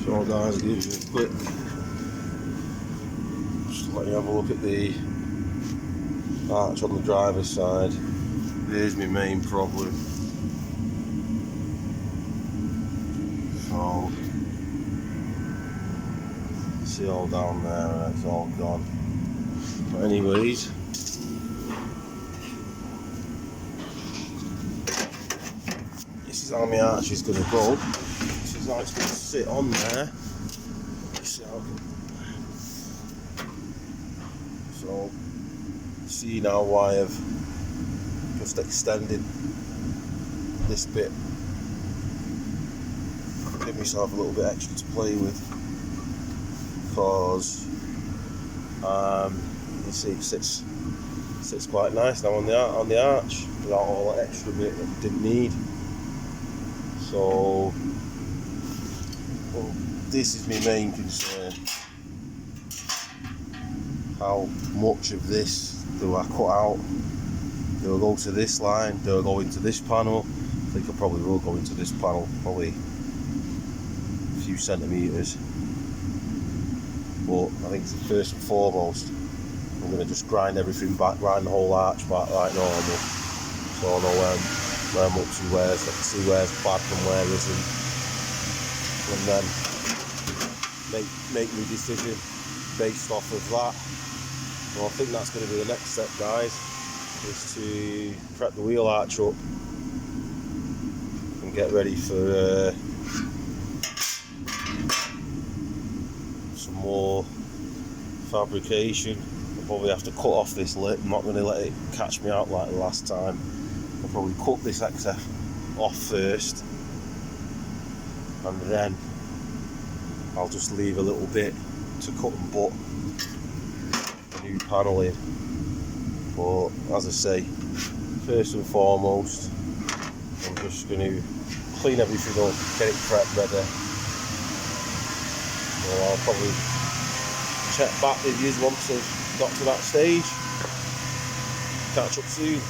So guys, give you a quick, just let you have a look at the arch on the driver's side. There's my main problem. So, see all down there and it's all gone. But anyways, this is how my arch is going to go. This is how it's going to sit on there. So, see now why I've just extended this bit. Give myself a little bit extra to play with, because you see it sits quite nice now on the arch without all that extra bit that we didn't need. So, well, this is my main concern. How much of this do I cut out? Do I go to this line? Do I go into this panel? I think I probably will go into this panel, probably a few centimetres. But I think first and foremost, I'm going to just grind everything back, grind the whole arch back like normal, so I know where I'm up to, I can see where's bad from where isn't, and then make my decision based off of that. So I think that's going to be the next step, guys, is to prep the wheel arch up and get ready for some more fabrication. I'll probably have to cut off this lip. I'm not going to let it catch me out like the last time. I'll probably cut this excess off first, and then I'll just leave a little bit to cut and butt a new panel in. But as I say, first and foremost, I'm just going to clean everything up, get it prepped ready. So I'll probably check back with you once I've got to that stage. Catch up soon.